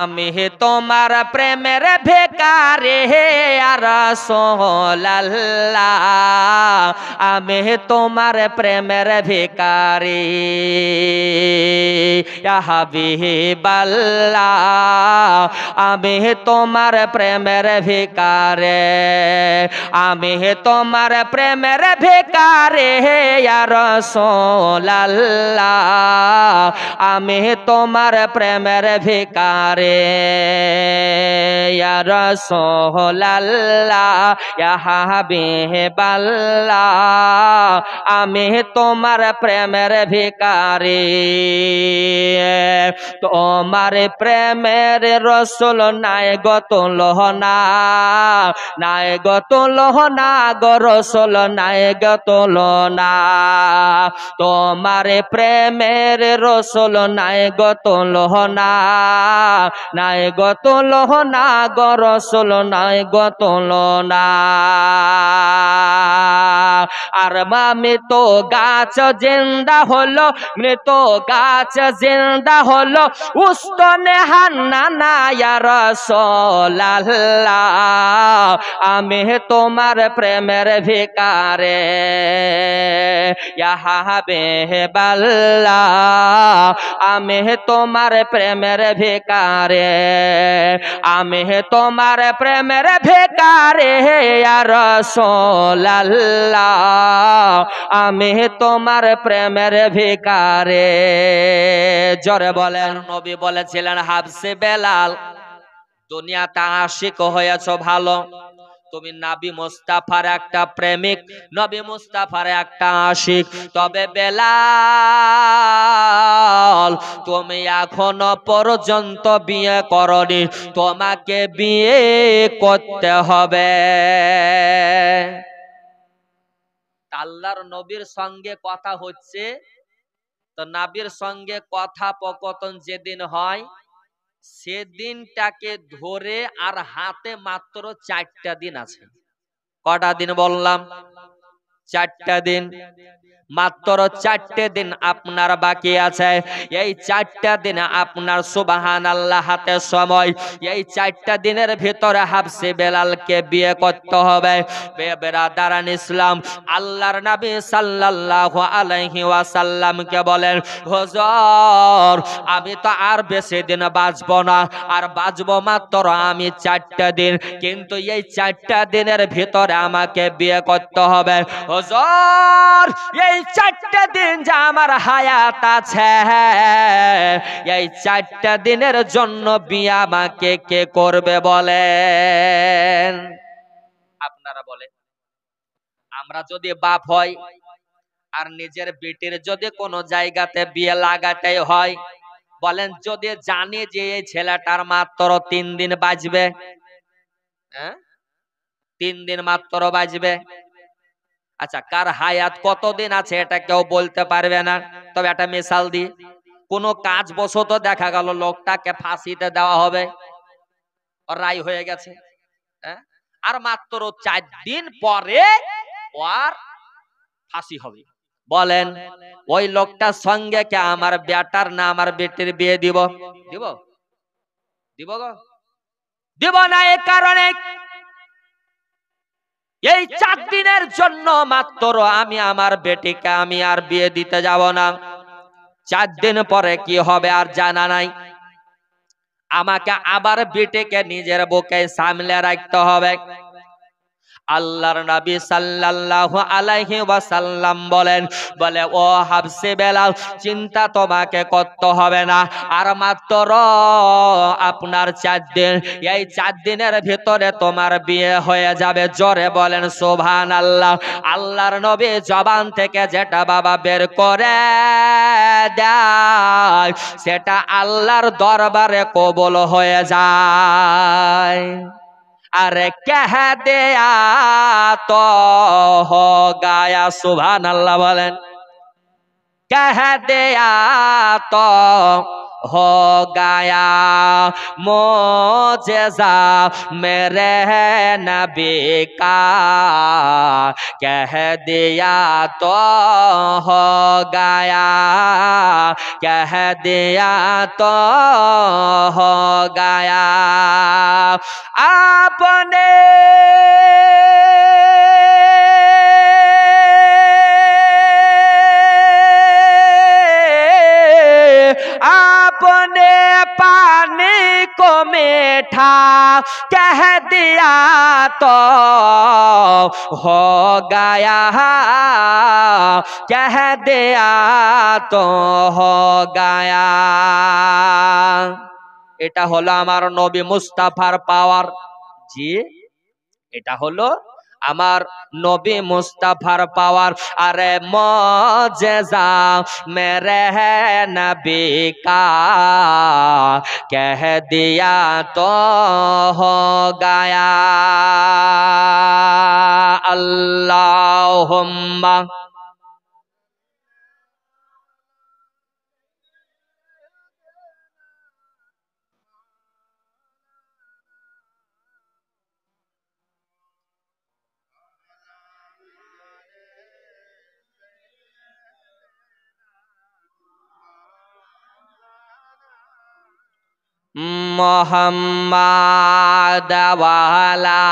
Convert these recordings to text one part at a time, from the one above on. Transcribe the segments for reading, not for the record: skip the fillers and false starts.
আমি তোমার প্রেমের ভিখারি ইয়া রাসূলুল্লাহ, আমি তোমার প্রেমের ভিখারি ইয়া হাবিবাল্লাহ, আমি তোমার প্রেমের ভিখারি, আমি তোমার প্রেমের ভিখারি ইয়া রাসূলুল্লাহ, আমি তোমার প্রেমের ভিখারি ইয়া রাসূলুল্লাহ, ইয়া হাবিবাল্লাহ, আমি তোমার প্রেমের ভিখারি। তোমার প্রেমের রসুল নাই গো তুলনা, নাই গো তুলনা গো রসুল নাই গো তুলনা, তোমার প্রেমের রসুল নাই গো তুলনা, নাই গো তুলনা গো রসুল নাই গো তুলনা। আর মৃত গাছ জিন্দা হলো, মৃত গাছ জিন্দা হলো, উস্তনে হান্নানা ইয়া রাসূলুল্লাহ, আমি তোমার প্রেমের ভিখারি ইয়া হাবিবাল্লাহ, আমি তোমার প্রেমের ভিখারি, আমি তোমার প্রেমের ভিখারি ইয়া রাসূলুল্লাহ, আমি তোমার প্রেমের ভিখারি। জোরে বলেন। নবী বলেছিলেন হাবসে বেলাল, দুনিয়াতে আশিক হয়েছো ভালো, তুমি নবী মুস্তাফার একটা প্রেমিক, নবী মুস্তাফার একটা আশিক, তবে বেলাল তুমি এখনো পর্যন্ত বিয়ে করনি, তোমাকে বিয়ে করতে হবে। আল্লাহর নবীর সঙ্গে কথা হচ্ছে, তো নবীর সঙ্গে কথোপকথন যেদিন হয় সেদিনটাকে ধরে আর হাতে মাত্র 4টা দিন আছে। কটা দিন বললাম? 4টা দিন, মাত্র 4টে দিন আপনার বাকি আছে। এই 4টা দিন আপনার সুবহানাল্লাহ হাতে সময়, এই 4টা দিনের ভিতরে হাবসে বেলালকে বিয়ে করতে হবে। বেরাদারান ইসলাম, আল্লাহর নবী সাল্লাল্লাহু আলাইহি ওয়াসাল্লামকে বলেন, হুজুর আমি তো আর বেশি দিন বাঁচব না, আর বাঁচব মাত্র আমি 4টা দিন, কিন্তু এই 4টা দিনের ভিতরে আমাকে বিয়ে করতে হবে। হুজুর এই 4টা দিন যা আমার হায়াত আছে, এই 4টা দিনের জন্য বিয়ে আমাকে কে করবে বলেন? আপনারা বলেন। আমরা যদি বাপ হয় আর নিজের বেটির যদি কোনো জায়গাতে বিয়ে লাগাতে হয়, বলেন যদি জানি যে এই ছেলেটার মাত্র 3 দিন বাঁচবে, 3 দিন মাত্র বাঁচবে, আচ্ছা কার হায়াত কতদিন আছে এটা কেউ বলতে পারবে না, তবে একটা মিসাল দিই, কোন কাজ বশত দেখা গেল লোকটাকে ফাঁসিতে দেওয়া হবে, রায় হয়ে গেছে, আর মাত্র 4 দিন পরে ওর ফাঁসি হবে, বলেন ওই লোকটার সঙ্গে কে আমার বেটার না আমার বেটির বিয়ে দিব? দিব? দিব গো? দিব না। এই কারণে এই 4 দিনের জন্য মাত্র আমি আমার বেটিকে আমি আর বিয়ে দিতে যাব না। 4 দিন পরে কি হবে আর জানা নাই, আমাকে আবার বেটিকে নিজের বুকে সামলে রাখতে হবে। আল্লাহর নবী সাল্লাল্লাহু আলাইহি ওয়াসাল্লাম বলেন, বলে ও হাবসে বেলাল চিন্তা তোমাকে করতে হবে না, আর মাত্র আপনার 4 দিন, এই 4 দিনের ভিতরে তোমার বিয়ে হয়ে যাবে। জোরে বলেন সুবহানাল্লাহ। আল্লাহর নবী জবান থেকে যেটা বাবা বের করে দেয় সেটা আল্লাহর দরবারে কবুল হয়ে যায়। अरे कह दिया तो हो गया, सुभान अल्लाह बोलें, कह दिया तो हो गया मोजेज़ा मेरे नबी का कह दिया तो हो गया कह दिया तो हो गया आपने आपने पानी को मीठा कह दिया तो हो गया कह दिया तो हो गया এটা হলো আমার নবী মুস্তাফার পাওয়ার জি এটা হলো আমার নবী মুস্তাফার পাওয়ার আরে মজেজা মেরে নবী কা কহ দিয়া তো হো গায়া আল্লাহুম্মা मोहम्मद वाला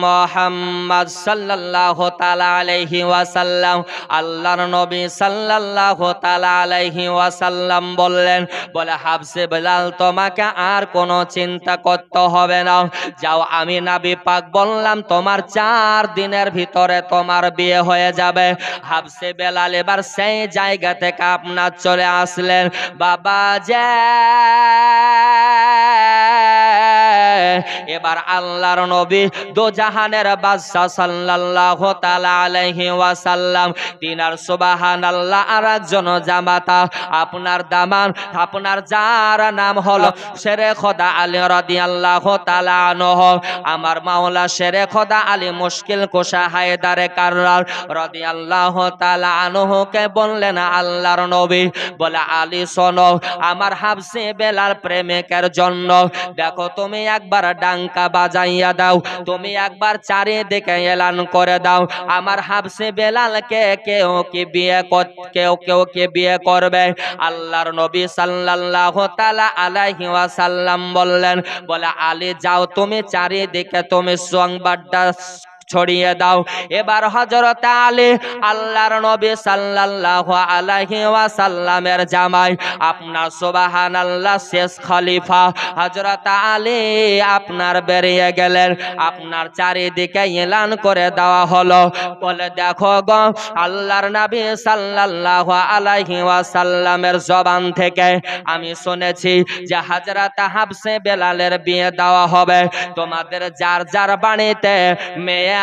মোহাম্মদ সাল্লাল্লাহু তাআলা আলাইহি ওয়াসাল্লাম আল্লাহর নবী সাল্লাল্লাহু তাআলা আলাইহি ওয়াসাল্লাম বললেন বলে হাবসে বেলাল তোমাকে আর কোনো চিন্তা করতে হবে না যাও আমি নবী পাক বললাম তোমার 4 দিনের ভিতরে তোমার বিয়ে হয়ে যাবে হাবসে বেলাল এবার সেই জায়গা থেকে আপনার চলে আসলেন বাবা যে এবার আল্লাহর নবী দো জাহানের বাদশা সাল্লাল্লাহু তাআলা আলাইহি ওয়াসাল্লাম তিনার সুবহানাল্লাহ আর একজন জামাতা আপনার দামান আপনার যার নাম হলো শেরে খোদা আলী রাদিয়াল্লাহু তাআলা আনহু আমার মাওলা শেরে খোদা আলী মুশকিল কুশা হায়দারে কাররার রাদিয়াল্লাহু তাআলা আনহু কে বললেন আল্লাহর নবী বলে আলী শোনো আমার হাবসে বেলাল প্রেমিকের জন্য দেখো তুমি একবার ডাঙ্কা বাজাইয়া দাও তুমি একবার চারিদিকে এলান করে দাও আমার হাবসে বেলালকে কেউ কি বিয়ে করবে আল্লাহর নবী সাল্লাল্লাহু তাআলা আলাইহি ওয়াসাল্লাম বললেন বলে আলী যাও তুমি চারিদিকে তুমি সংবাদটা ছড়িয়ে দাও এবার হযরত আলী আল্লাহর নবী সাল্লাল্লাহু আলাইহি ওয়াসাল্লামের জামাই আপনার সুবহানাল্লাহ শেষ খলিফা হযরত আলী আপনার বেরিয়ে গেলেন আপনার চারিদিকে এলান করে দেওয়া হলো বলে দেখো গো আল্লাহর নবী সাল্লাল্লাহু আলাইহি ওয়াসাল্লামের জবান থেকে আমি শুনেছি যে হযরত হাবসে বেলালের বিয়ে দেওয়া হবে তোমাদের যার যার বাড়িতে মেয়ে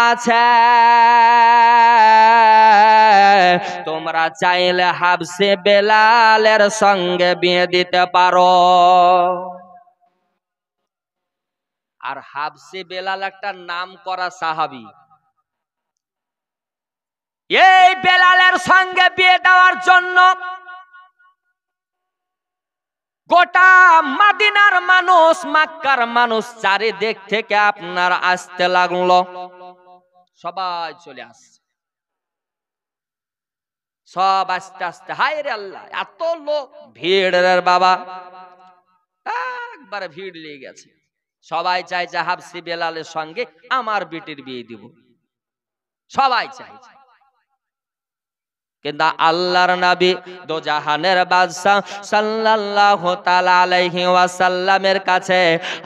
আছে তোমরা চাইলে হাবসে বেলালের সঙ্গে বিয়ে দিতে পারো আর হাবসে বেলাল একটা নাম করা সাহাবী এই বেলালের সঙ্গে বিয়ে দেওয়ার জন্য গোটা মদিনার মানুষ মক্কার মানুষ চারিদিক থেকে আপনার আসতে লাগলো সবাই চলে আসছে সব আস্তে আস্তে হায় রে আল্লাহ এত লোক ভিড় রে বাবা একবারে ভিড় লেগে গেছে সবাই চাইছে হাবসি বেলালের সঙ্গে আমার বেটির বিয়ে দিব সবাই চাইছে কিন্তু আল্লাহর নবী দো জাহানের বাদশা সাল্লাল্লাহু তাআলা আলাইহি ওয়াসাল্লামের কাছে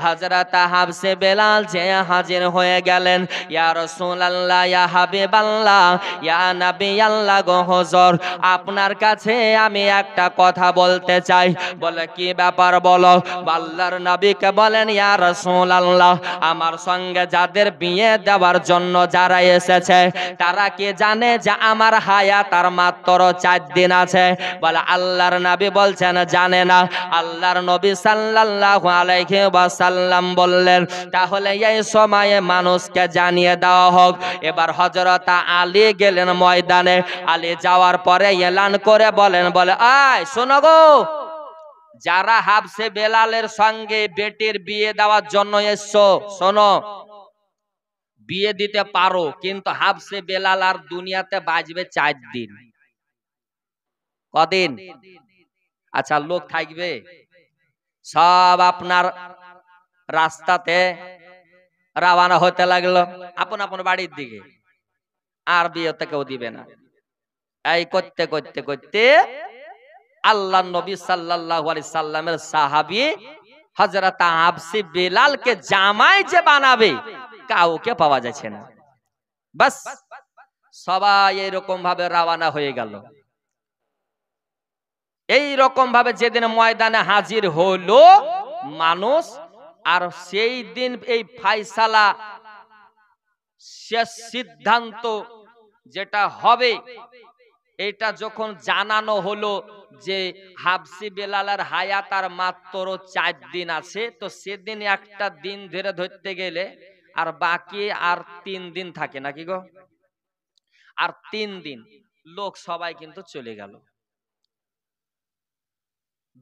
হযরত হাবসে বেলাল যে হাজির হয়ে গেলেন ইয়া রাসূলুল্লাহ ইয়া হাবিবাল্লাহ ইয়া নবী আল্লাহ গো হুজুর আপনার কাছে আমি একটা কথা বলতে চাই বলে কি ব্যাপার বলো আল্লাহর নবীকে বলেন ইয়া রাসূলুল্লাহ আমার সঙ্গে যাদের বিয়ে দেওয়ার জন্য যারা এসেছে তারা কি জানে যে আমার হায়াত আর মাত্র 4 দিন আছে। বলে আল্লাহর নবী বলছেন জানে না। আল্লাহর নবী সাল্লাল্লাহু আলাইহি ওয়াসাল্লাম বললেন তাহলে এই সময়ে মানুষকে জানিয়ে দেওয়া হোক। এবার হযরত আলী গেলেন ময়দানে। আলী যাওয়ার পরে এলান করে বলে আয় শোনো গো, যারা হাবসে বেলালের সঙ্গে বেটির বিয়ে দেওয়ার জন্য এসছো, শোনো, বিয়ে দিতে পারো, কিন্তু হাবসে বেলাল আর দুনিয়াতে বাঁচবে 4 দিন। কদিন? আচ্ছা, লোক থাকবে সব আপনার রাস্তাতে রওনা হতে লাগলো আপন আপন বাড়ির দিকে, আর বিয়েতে কেউ দিবে না। এই করতে করতে করতে আল্লাহ নবী সাল্লাল্লাহু আলাইহি সাল্লামের সাহাবী হযরত হাবসে বেলালকে জামাই যে বানাবে কাউকে পাওয়া যাচ্ছে না। বাস সবাই এরকম ভাবে রওনা হয়ে গেল। এই রকম ভাবে যেদিন ময়দানে হাজির হলো মানুষ, আর সেই দিন এই ফায়সালা শেষ সিদ্ধান্ত যেটা হবে, এটা যখন জানানো হলো যে হাবসি বেলালের হায়াত আর মাত্র 4 দিন আছে, তো সেদিন একটা দিন ধরে ধরতে গেলে আর বাকি আর 3 দিন থাকে নাকি গো, আর 3 দিন লোক সবাই কিন্তু চলে গেল।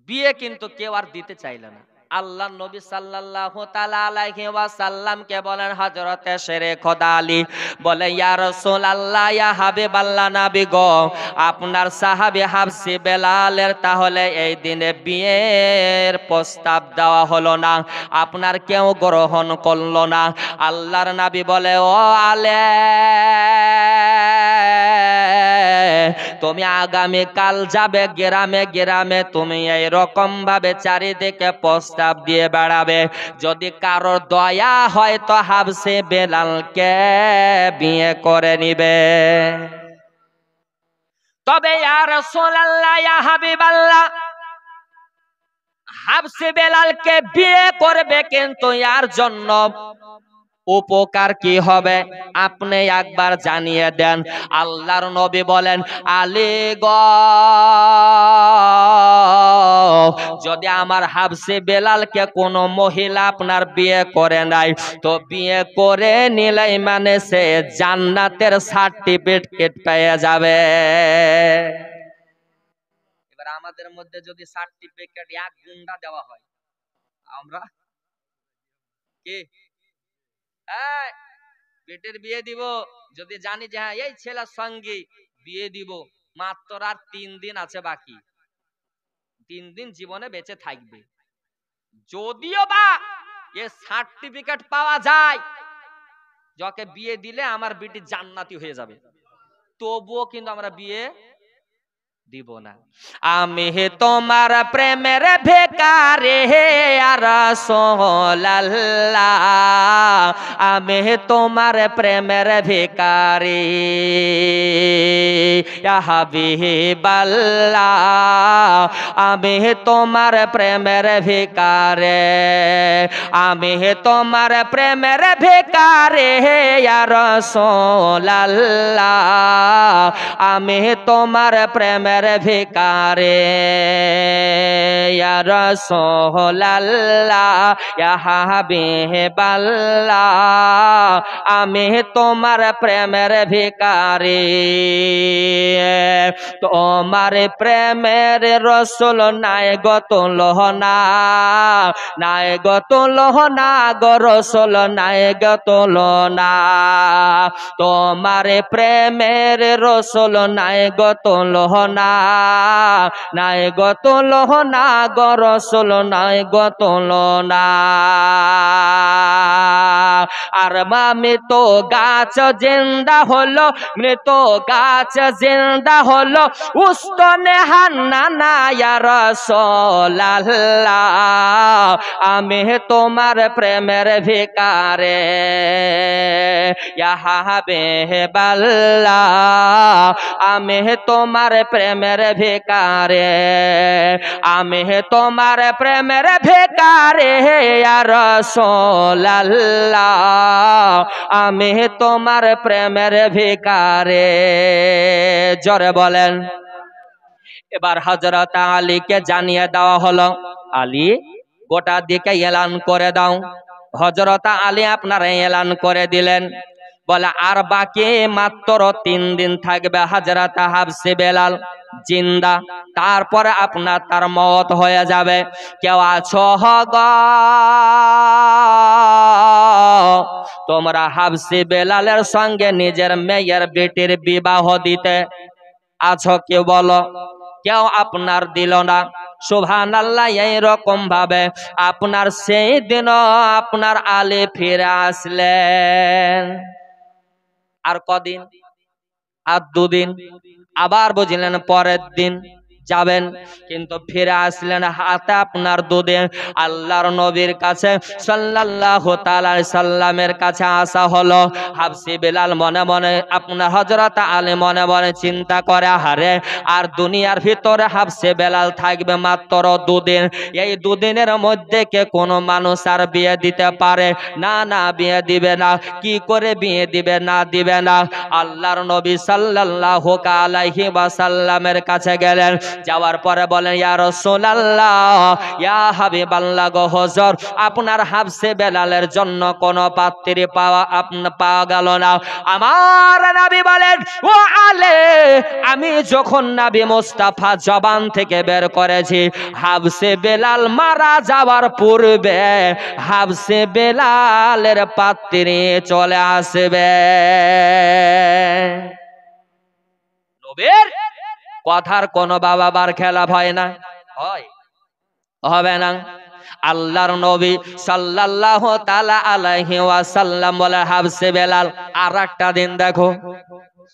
বিয়ে কিন্তু কেউ আর দিতে চাইল না। আল্লাহ নবী সাল্লাল্লাহু তাআলা আলাইহি ওয়াসাল্লামকে বলেন হযরতে শেরে খোদা আলী বলে ইয়া রাসূলুল্লাহ, ইয়া হাবিবাল্লাহ নবী গো, আপনার সাহাবী হাবসি বেলালের তাহলে এই দিনে বিয়ের প্রস্তাব দেওয়া হলো না, আপনার কেউ গ্রহণ করলো না। আল্লাহর নবী বলে ও আলে, তুমি আগামী কাল যাবে গ্রামে গ্রামে, তুমি এই রকম ভাবে চারিদিকে প্রস্তাব দিয়ে বেড়াবে, যদি কারো দয়া হয় তো হাবসে বেলালকে বিয়ে করে নিবে। তবে ইয়া রাসূলুল্লাহ, ইয়া হাবিবাল্লাহ, হাবসে বেলালকে বিয়ে করবে, কিন্তু এর জন্য উপকার কি হবে আপনি একবার জানিয়ে দেন। আল্লাহর নবী বলেন আলী গো, যদি আমার হাবসে বেলালকে কোন মহিলা আপনার বিয়ে করে নাই, তো বিয়ে করে নিলেই মানে সে জান্নাতের সার্টিফিকেট পেয়ে যাবে। এবার আমাদের মধ্যে যদি সার্টিফিকেট 1 গুন্ডা দেওয়া হয়, আমরা কি বেটের বিয়ে দিব, যদি জানি যে হ্যাঁ এই ছেলের সঙ্গে বিয়ে দিব, মাত্র আর 3 দিন আছে বাকি, 3 দিন জীবনে বেঁচে থাকবে, যদিও বা এ সার্টিফিকেট পাওয়া যায় যাকে বিয়ে দিলে আমার বেটি জান্নাতি হয়ে যাবে, তবুও কিন্তু আমরা বিয়ে দিব না। আমি তোমার প্রেমের ভিখারি ইয়া রাসূলুল্লাহ, আমি তোমার প্রেমের ভিখারি ইয়া হাবিবাল্লাহ, আমি তোমার প্রেমের ভিখারি, আমি তোমার প্রেমের ভিখারি ইয়া রাসূলুল্লাহ, আমি তোমার প্রেমের ভিখারি ইয়া রাসূলুল্লাহ, ইয়া হাবিবাল্লাহ, আমি তোমার প্রেমের ভিখারি, তোমার প্রেমের রসুল নাই গো তুলনা, নাই গো তুলনা গো রসুল নাই গো তুলনা, তোমার প্রেমের রসুল নাই গো তুলনা, নাই গো তুলনা গো রসুল নাই গো তুলনা। আর মৃত গাছ জিন্দা হলো, মৃত গাছ জিন্দা হলো, উস্তনে হান্নানা ইয়া রাসূলুল্লাহ, আমি তোমার প্রেমের ভিখারি ইয়া হাবিবাল্লাহ, আমি তোমার প্রেমের ভিখারি, আমি তোমার প্রেমের ভিখারি ইয়া রাসূলুল্লাহ, আমি তোমার প্রেমের ভিখারে। জোরে বলেন। এবার হযরত আলীকে জানিয়ে দেওয়া হলো, আলী গোটা দিকে এলান করে দাও। হযরত আলী আপনারা এলান করে দিলেন। বলে আর বাকি মাত্র 3 দিন থাকবে হযরত হাফসে বেলাল জিন্দা, তারপরে আপনার তার মওত হয়ে যাবে। কেউ আছো গো তোমরা হাফসে বেলালের সঙ্গে নিজের মেয়ের বেটির বিবাহ দিতে আছো? কেউ বলো। কেউ আপনার দিল না। সুবহানাল্লাহ। এইরকম ভাবে আপনার সেই দিন আপনার আলী ফিরে আসলেন। আর কদিন? আর 2 দিন। আবার বুঝলেন পরের দিন যাবেন, কিন্তু ফিরে আসলেন হাতে আপনার 2 দিন। আল্লাহর নবীর কাছে সাল্লাল্লাহু তাআলা আলাইহি সাল্লামের কাছে আসা হলো। হাফসে বেলাল মনে মনে, আপনার হযরত আলী মনে মনে চিন্তা করে, হারে আর দুনিয়ার ভিতরে হাফসে বেলাল থাকবে মাত্র 2 দিন। এই 2 দিনের মধ্যে কে কোনো মানুষ আর বিয়ে দিতে পারে না? না, বিয়ে দিবে না। কি করে বিয়ে দিবে? না দিবে না। আল্লাহর নবী সাল্লাল্লাহু আলাইহি ওয়াসাল্লামের কাছে গেলেন। যাওয়ার পরে বলেন, ইয়া রাসূলুল্লাহ, ইয়া হাবিবাল্লাহ গো হুজুর, আপনার হাফসে বেলালের জন্য কোনো পাত্রী পাওয়া গেল না। আমার নবী বলেন, ও আলে, আমি যখন নবী মুস্তাফা জবান থেকে বের করেছি হাফসে বেলাল মারা যাওয়ার পূর্বে হাফসে বেলালের পাত্রী চলে আসবে। নবীর কথার কোনো বাবার খেলাফ হয় না, হয়? হবে না। আল্লাহর নবী সাল্লাল্লাহু তাআলা আলাইহি ওয়াসাল্লাম বলে, হাফসে বেলাল আর একটা দিন দেখো।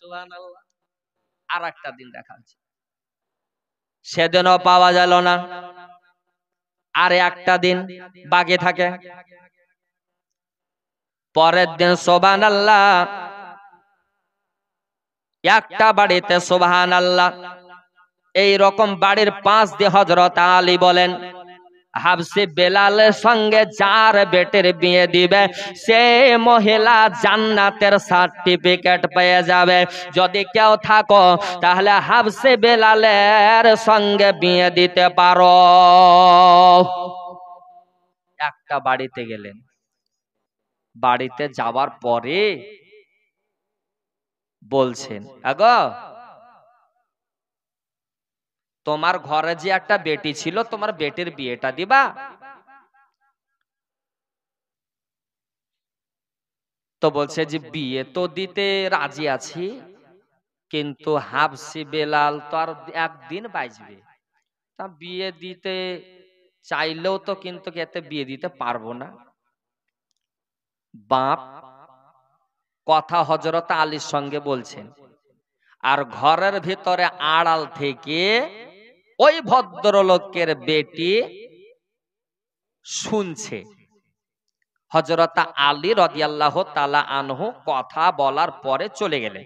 সুবহানাল্লাহ। আর একটা দিন দেখাচ্ছে। সেদিনও পাওয়া গেল না। আর একটা দিন বাকি থাকে। পরের দিন সুবহানাল্লাহ, একটা বাড়িতে সুবহানাল্লাহ এই রকম বাড়ির 5 দিয়ে হযরত আলী বলেন, হাফসে বেলালের সঙ্গে যার বেটের বিয়ে দিবে সে মহিলা জান্নাতের সার্টিফিকেট পেয়ে যাবে। যদি কেউ থাকো তাহলে হাফসে বেলালের সঙ্গে বিয়ে দিতে পারো। একটা বাড়িতে গেলেন। বাড়িতে যাওয়ার পরে বলছেন, আগো তোমার ঘরে যে একটা বেটি ছিল, তোমার বেটির বিয়েটা দিবা? তো বলছে যে বিয়ে তো দিতে রাজি আছি, কিন্তু হাফসে বেলাল তো আর একদিন বাঁচবে, তা বিয়ে দিতে চাইলেও তো কিন্তু এতে বিয়ে দিতে পারবো না। বাপ কথা হযরত আলীর সঙ্গে বলছেন, আর ঘরের ভিতরে আড়াল থেকে ওই ভদ্রলোকের বেটি শুনছে। হযরত আলী রাদিয়াল্লাহু তাআলা আনহু কথা বলার পরে চলে গেলেন।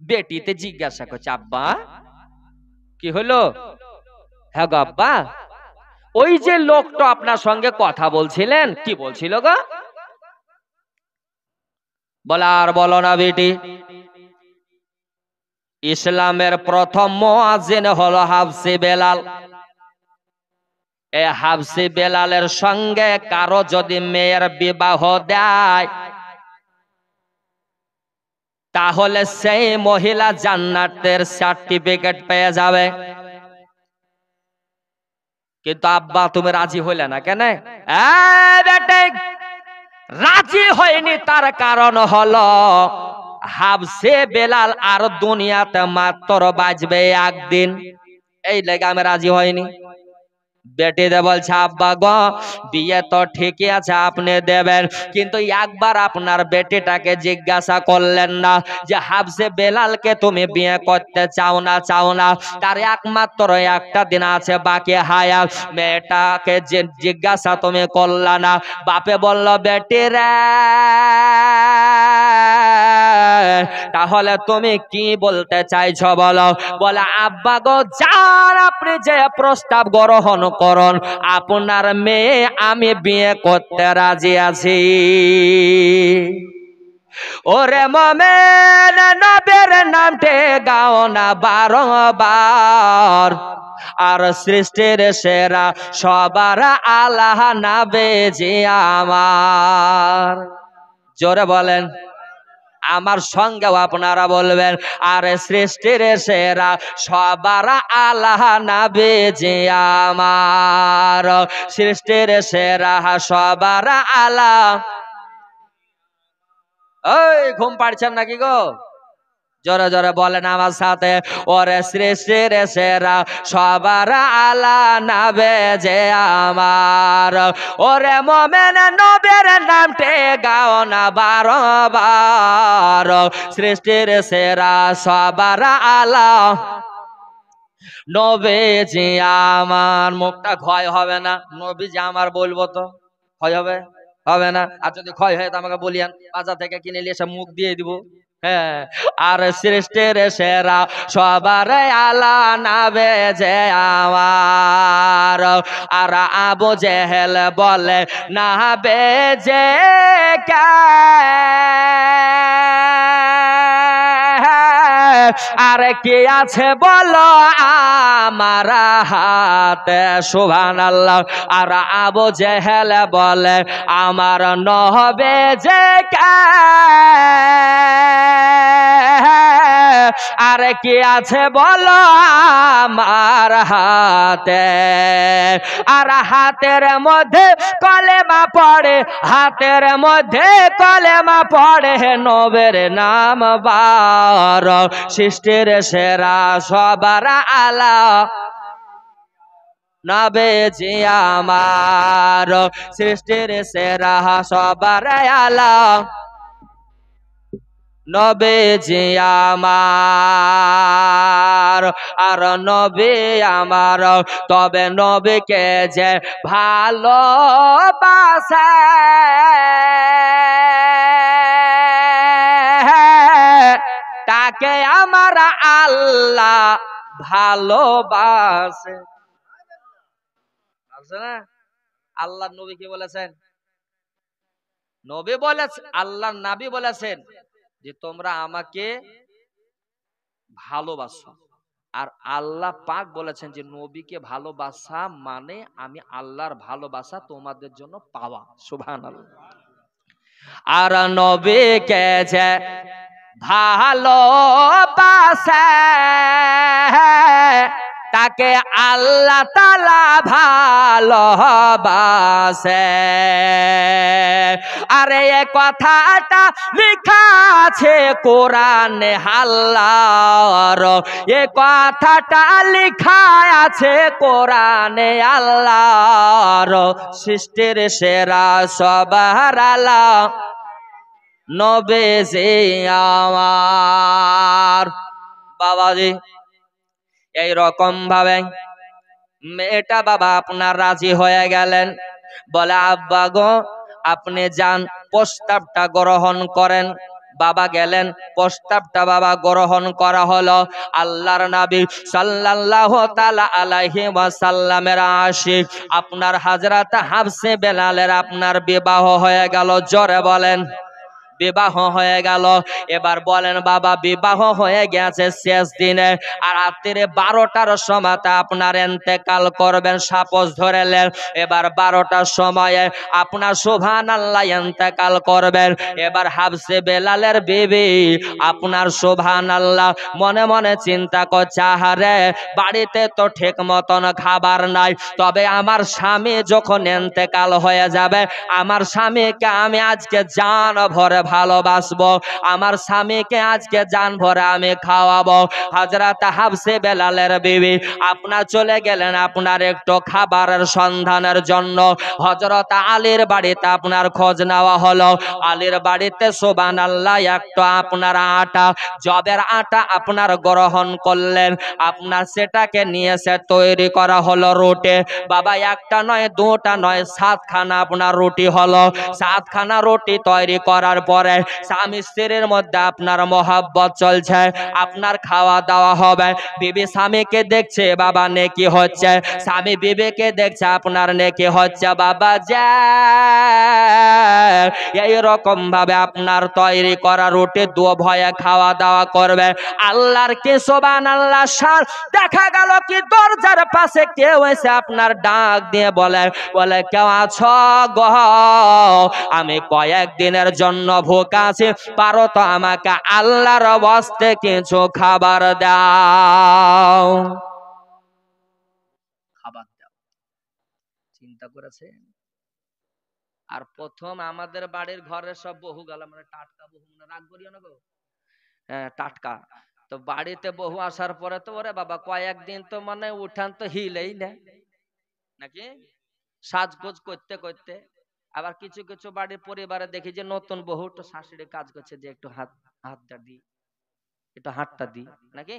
বেটিতে জিজ্ঞাসা করছে, আব্বা কি হলো? হ্যাঁ গো আব্বা, ওই যে লোকটা আপনার সঙ্গে কথা বলছিলেন, কি বলছিল গো? বলে, আর বলো না বেটি, ইসলামের প্রথম মুয়াজ্জিন হলো হাফসে বেলাল। এই হাফসে বেলালের সঙ্গে কারো যদি মেয়ের বিবাহ দেয় তাহলে সেই মহিলা জান্নাতের সার্টিফিকেট পেয়ে যাবে। কিন্তু আব্বা তুমি রাজি হইলে না কেন? রাজি হয়নি তার কারণ হলো হাফসে বেলাল আর দুনিয়াতে মাত্র বাঁচবে একদিন, এই লেগে আমি রাজি হয়নি। বেটিতে বলছে, আব্বা গো বিয়ে তো ঠিকই আছে আপনি দেবেন, কিন্তু একবার আপনার বেটিটাকে জিজ্ঞাসা করলেন না যে হাফসে বেলালকে তুমি বিয়ে করতে চাও না চাও না? তার একমাত্র একটা দিন আছে বাকি হায়াত, মেয়েটাকে যে জিজ্ঞাসা তুমি করলা না। বাপে বলল, বেটি রে তাহলে তুমি কি বলতে চাইছো বলো? বলে আব্বা গো যার আপনি যে প্রস্তাব গ্রহণ করুন, আপনার মেয়ে আমি বিয়ে করতে রাজি আছি। ওরে মোমেন নবের নামতে গাও না বারবার, আর সৃষ্টির সেরা সবার আল্লাহ নাবে যে আমার। জোরে বলেন, আমার সঙ্গেও আপনারা বলবেন, আর সৃষ্টির সেরা সবার আল্লাহ নাবে যে আমার। সৃষ্টির সেরা সবার আল্লাহ। ওই ঘুম পাড়ছেন নাকি গো? জোরে জোরে বলেন আমার সাথে, ওরে সৃষ্টির সেরা সবার আলা নাবে যে আমার। ওরে মোমেন নবের নামতে গাও না বারবার, সৃষ্টির সেরা সবার আলা নবীজি আমার। মুখটা ক্ষয় হবে না, নবীজি আমার বলবো তো ক্ষয় হবে? হবে না। আর যদি ক্ষয় হয় তো আমাকে বলিয়ান, বাজার থেকে কিনে নিয়ে এসে মুখ দিয়ে দিব। হ্যাঁ, আর সৃষ্টির সেরা সবার আলা নাবে যে আমার। আর আবু জেহেল বলে না বেজে কে, আর কি আছে বলো আমার হাতে, সুবহানাল্লাহ। আর আবু জেহেল বলে আমার নহবে যে কে, আর কি আছে বলো আমার হাতে। আর হাতের মধ্যে কলেমা পড়ে, হাতের মধ্যে কলেমা পড়ে, নবের নাম বার, সৃষ্টির সেরা সবার আলা নবীজি আমার। সৃষ্টির সেরা সবার আলা নবীজি আমার। আর নবী আমার, তবে নবীকে যে ভালোবাসে তাকে আমার আল্লাহ ভালোবাসে। আল্লাহ নবী কি বলেছেন? নবী বলেছেন, আল্লাহ নবী বলেছেন যে তোমরা আমাকে ভালোবাসো। আর আল্লাহ পাক বলেছেন যে নবীকে ভালোবাসা মানে আমি আল্লাহর ভালোবাসা তোমাদের জন্য পাওয়া। সুবহানাল্লাহ। আর নবীকে যে ভালোবাসে তাকে আল্লাহ তাআলা ভালোবাসে। আরে এ কথাটা লেখা আছে কোরআনে আল্লাহর, এ কথাটা লেখা আছে কোরআনে আল্লাহর। সৃষ্টির সেরা সবার আলা নবীজি আমার। বাবাজি এই রকম ভাবে মেয়েটা বাবা আপনার রাজি হয়ে গেলেন। বলে আব্বা গো আপনি যান, প্রস্তাবটা গ্রহণ করেন। বাবা গেলেন, প্রস্তাবটা বাবা গ্রহণ করা হলো। আল্লাহর নবী সাল্লাল্লাহু তাআলা আলাইহি ওয়াসাল্লামের আশিক আপনার হযরত হাফসে বেলালের আপনার বিবাহ হয়ে গেল। জোরে বলেন, বিবাহ হয়ে গেল। এবার বলেন বাবা বিবাহ হয়ে গেছে শেষ দিনে, আর রাত্রে 12টার সময়তে আপনার ইন্তেকাল করবেন, সাপোজ ধরেলেন। এবার 12টার সময়ে আপনার সুবহানাল্লাহ ইন্তেকাল করবেন। এবার হাফসে বেলালের বিবি আপনার সুবহানাল্লাহ মনে মনে চিন্তা করছে, আহারে বাড়িতে তো ঠিক মতন খাবার নাই, তবে আমার স্বামী যখন ইন্তেকাল হয়ে যাবে আমার স্বামীকে আমি আজকে জান ভরে ভালোবাসবো, আমার স্বামীকে আজকে জান ভরে আমি খাওয়াবো। হযরত হাফসে বেলালের বিবি আপনার চলে গেলেন আপনার একটু খাবারের সন্ধানের জন্য। হযরত আলীর বাড়িতে আপনার খোঁজ নেওয়া হলো। আলীর বাড়িতে সুবহানাল্লাহ একটু আপনার আটা, জবের আটা আপনার গ্রহণ করলেন। আপনার সেটাকে নিয়ে সে তৈরি করা হলো রুটি। বাবা একটা নয় দুটা নয় 7খানা আপনার রুটি হলো। 7খানা রুটি তৈরি করার পর পরে স্বামী স্ত্রীর মধ্যে আপনার মহব্বত চলছে, আপনার খাওয়া দাওয়া হবে, বিবি স্বামীকে দেখছে বাবা নেকি হচ্ছে, স্বামী বিবিকে দেখছে আপনার নেকি হচ্ছে। বাবা যায় এইরকম ভাবে আপনার তৈরি করা রুটি দু ভয়ে খাওয়া দাওয়া করবে। আল্লাহর কি সুবহানাল্লাহ শান। দেখা গেল কি দরজার পাশে কেউ এসে আপনার ডাক দিয়ে বলে কেউ আছো গো, আমি কয়েকদিনের জন্য ভুকা আছি, পারো তো আমাকে আল্লাহর ওয়াস্তে কিছু খাবার দাও, খাবার দাও। চিন্তা করেছেন? আর প্রথম আমাদের বাড়ির ঘরের সব বহু গেল, মানে টাটকা বহু, মানে রাগ করিও না গো, হ্যাঁ টাটকা। তো বাড়িতে বহু আসার পরে তো ওরে বাবা কয়েকদিন তো মানে উঠান তো হিলেই না নাকি, সাজগোজ করতে করতে। আবার কিছু কিছু বাড়ির পরিবারে দেখি যে নতুন বহু তো শাশুড়ি কাজ করছে, যে একটু হাতটা দি, একটু হাতটা দি নাকি,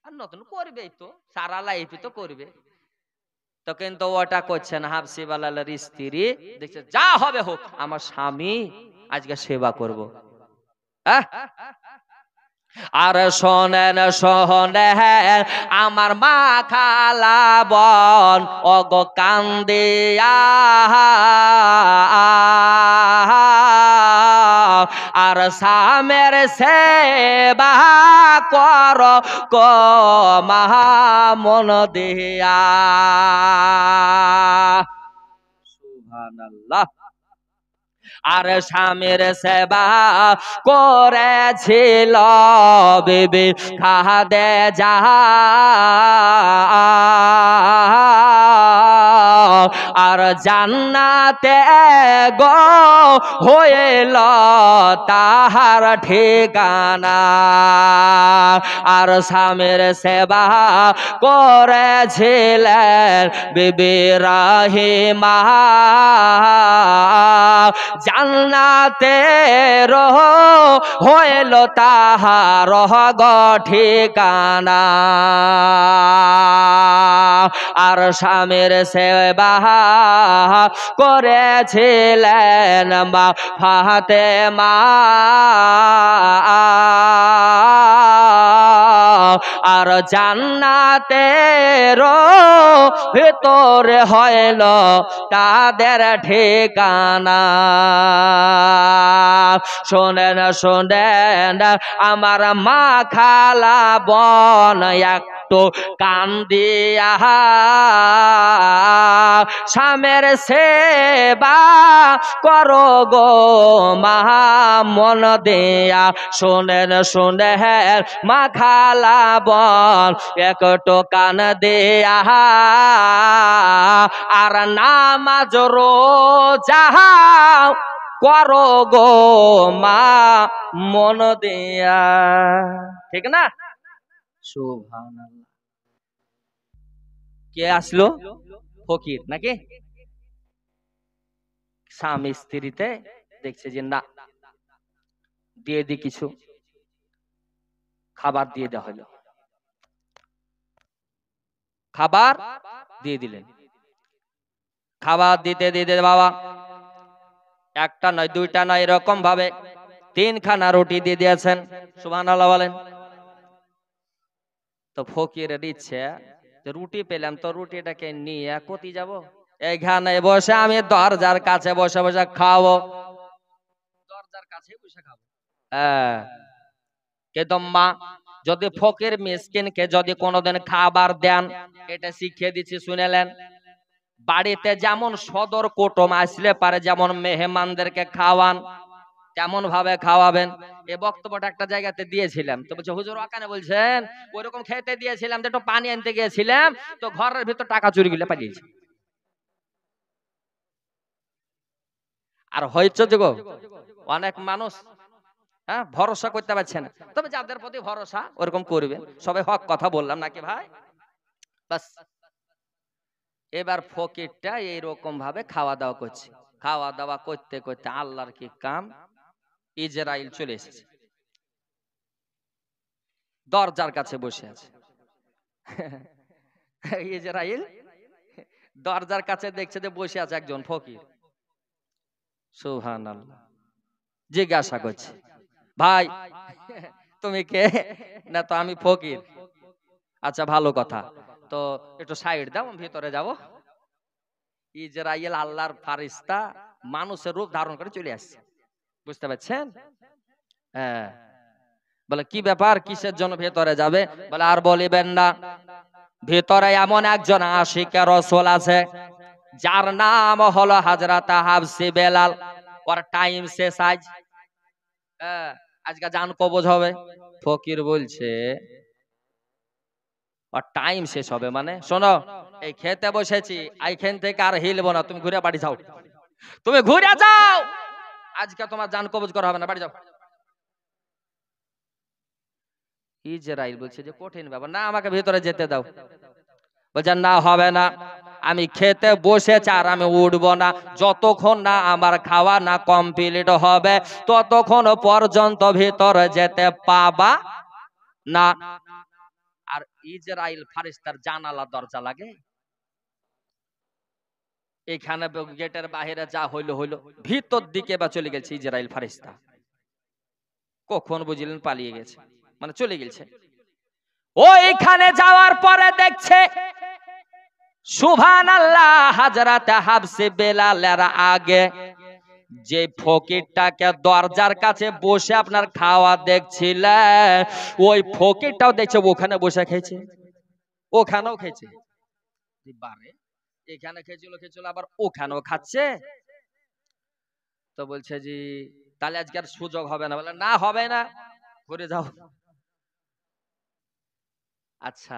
আর নতুন করবেই তো, সারা লাইফই তো করবে। তো কিন্তু ওটা করছে না, হাফসিবালার স্ত্রী দেখছে যা হবে হোক আমার স্বামী আজকে সেবা করবো। আর শোনেন শোনেন আমার মা খালা বোন ওগো কান্দিয়া, আর স্বামীর সেবা কর গো মহা মন দিয়া। সুবহানাল্লাহ। আর স্বামীর সেবা করেছিল বিবি খাদিজা, আর জান্নাতে গো হইল তাহার ঠিকানা। আর স্বামীর সেবা করেছিলেন বিবি রাহিমা, জান্নাতে রহ হইল তাহার গো ঠিকানা। আর স্বামীর সেবা করেছিলেন মা ফাতেমা, আর জান্নাতের ভিতরে হইল তাদের ঠিকানা। শোনেন শোনেন আমার মা খালা বোন একটু কান্দিয়া, স্বামীর সেবা করো গো মহা মন দিয়া। শোনেন শোনেন মা খালা বোন একটু কান দিয়া, আর নামাজ রোজা করো গো মা মন দিয়া। ঠিক না? সুবহানাল্লাহ। কে আসলো? ফকির নাকি? স্বামী স্ত্রীতে দেখছে যে না, দিয়ে দি কিছু, খাবার দিয়ে দেওয়া হলো, খাবার দিয়ে দিলেন। খাবার দিতে দিতে বাবা একটা নয় দুইটা নয় এরকম ভাবে 3খানা রুটি দিয়ে দিয়েছেন। সুবহানাল্লাহ বলেন। তো ফকিরের ইচ্ছে, রুটি পেলাম তো রুটিটাকে নিয়ে কোথায় যাব, এইখানে বসে আমি দরজার কাছে বসে বসে খাবো, দরজার কাছে বসে খাবো। হ্যাঁ, কিন্তু মা যদি ফকির মিসকিনকে যদি কোনোদিন খাবার দেন, এটা শিখিয়ে দিচ্ছি শুনেলেন। বাড়িতে যেমন সদর কুটুম আসলে পারে যেমন মেহমানদেরকে খাওয়ান তেমন ভাবে খাওয়াবেন। এ বক্তব্যটা একটা জায়গাতে দিয়েছিলাম, তো বলছে হুজুর ওখানে বলছেন ওইরকম খেতে দিয়েছিলাম, তো একটু পানি আনতে গিয়েছিলাম তো ঘরের ভিতর টাকা চুরি গেলে পালিয়েছে। আর হয়েছে যে গো অনেক মানুষ হ্যাঁ ভরসা করতে পারছে না, তবে যাদের প্রতি ভরসা ওরকম করবেন। সবাই হক কথা বললাম নাকি ভাই? বাস এবার ফকিরটা এইরকম ভাবে খাওয়া দাওয়া করছে, খাওয়া দাওয়া করতে করতে আল্লাহর কি কাম, ইজরাইল চলে এসেছে, দরজার কাছে বসে আছে। ইজরাইল দরজার কাছে দেখছে যে বসে আছে একজন ফকির। সুবহানাল্লাহ। জিজ্ঞাসা করছে, ভাই তুমি কে? না তো আমি ফকির। আচ্ছা ভালো কথা, তো একটু সাইড দাও, ভিতরে যাব। ইজরাইল আল্লাহর ফারিস্তা মানুষের রূপ ধারণ করে চলে আসছে, বুঝতে পারছেন? হ্যাঁ। বলে কি ব্যাপার, কিসের জন্য ভেতরে যাবে? বলে আর বলিবেন না, ভেতরে এমন একজন আশিকে রাসূল আছে যার নাম হলো হযরত হাবসি বেলাল। ওর টাইম শেষ আজ। হ্যাঁ, আজকে জান কবজ হবে। ফকির বলছে ওর টাইম শেষ হবে মানে? শোনো, এই খেতে বসেছি, এইখান থেকে আর হিলবো না, তুমি ঘুরে বাড়ি যাও, তুমি ঘুরে যাও, আজকে তোমার জান কবজ করা হবে না, বাড়ি যাও। ইজরাইল বলছে যে কঠিন ব্যাপার, না আমাকে ভিতরে যেতে দাও। বলছে না হবে না, আমি খেতে বসেছি আর আমি উঠবো না যতক্ষণ না আমার খাওয়া না কমপ্লিট হবে, ততক্ষণ পর্যন্ত ভিতরে যেতে পাবা না। আর ইজরাইল ফারিস্তার জানালা দরজা লাগে, এখানে গেটের বাইরে যা হইলো হইলো, ভিতর দিকে বা চলে গেছে ইজরাইল ফারিস্তা। কখন বুঝলেন পালিয়ে গেছে, মানে চলে গেছে। ও এখানে যাওয়ার পরে দেখছে সুবহানাল্লাহ, হযরত হাবসে বেলালের আগে যে ফকিরটাকে দরজার কাছে বসে আপনার খাওয়া দেখছিলেন, ওই ফকিরটাও দেখছে ওখানে বসে খেয়েছে, ওখানেও খেয়েছে। এখানে খেয়েছিল আবার ওখানেও খাচ্ছে। তো বলছে জি তাহলে আজকে আর সুযোগ হবে না। বলে না হবে না, ঘুরে যাও। আচ্ছা,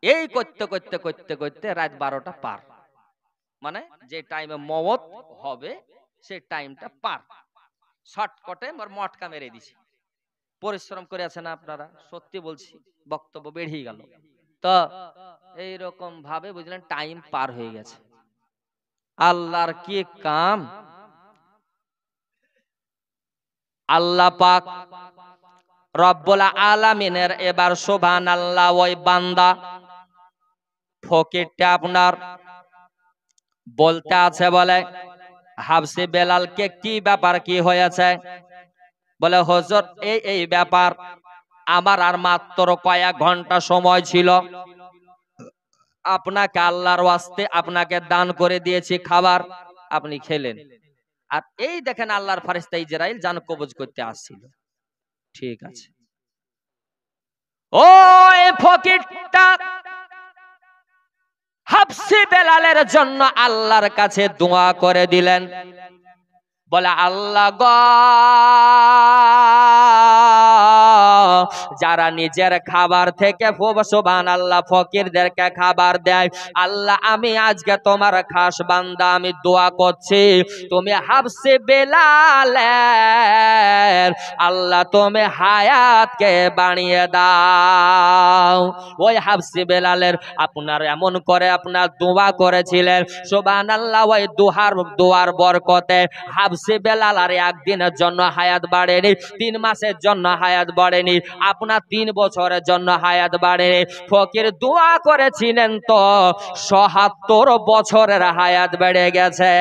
এই করতে করতে করতে করতে রাত 12টা পার, মানে যে টাইমে মওত হবে সেই টাইমটা পার। শর্টকাটে মটকা মেরে দিছে। পরিশ্রম করে আছেন আপনারা, সত্যি বলছি, বক্তব্য বেরিয়ে গেল। তো এইরকম ভাবে বুঝলেন টাইম পার হয়ে গেছে। আল্লাহর কি কাম! আল্লাহ পাক রব্বুল আলামিনের এবার সুবহানাল্লাহ ওই বান্দা ফকিরটা আপনার বলতে আছে, বলে হাবসি বেলালকে কি ব্যাপার, কি হয়েছে? বলে হুজুর এই ব্যাপার, আমার আর মাত্র কয়েক ঘন্টা সময় ছিল, আপনাকে আল্লাহর ওয়াস্তে আপনাকে দান করে দিয়েছি খাবার, আপনি খেলেন, আর এই দেখেন আল্লাহর ফেরেশতা ইজরাইল জান কবজ করতে আসছিল। ঠিক আছে, ওই ফকিরটা হাবসি বেলালের জন্য আল্লাহর কাছে দোয়া করে দিলেন। বলে আল্লাহ গো, যারা নিজের খাবার থেকে সুবহানাল্লাহ ফকিরদেরকে খাবার দেয়, আল্লাহ আমি আজকে তোমার খাস বান্দা, আমি দোয়া করছি তুমি হাবসি বেলালের আল্লাহ তুমি হায়াতকে বাড়িয়ে দাও। ওই হাবসি বেলালের আপনার এমন করে আপনার দোয়া করেছিলেন, সুবহানাল্লাহ, ওই দোয়ার বরকতে হাবসি বেলাল আর একদিনের জন্য হায়াত বাড়েনি, 3 মাসের জন্য হায়াত বাড়েনি, আপনার 3 বছরের জন্য হায়াত বাড়েনি। ফকির দোয়া করেছিলেন তো ৭৭ বছরের হায়াত বেড়ে গেছে।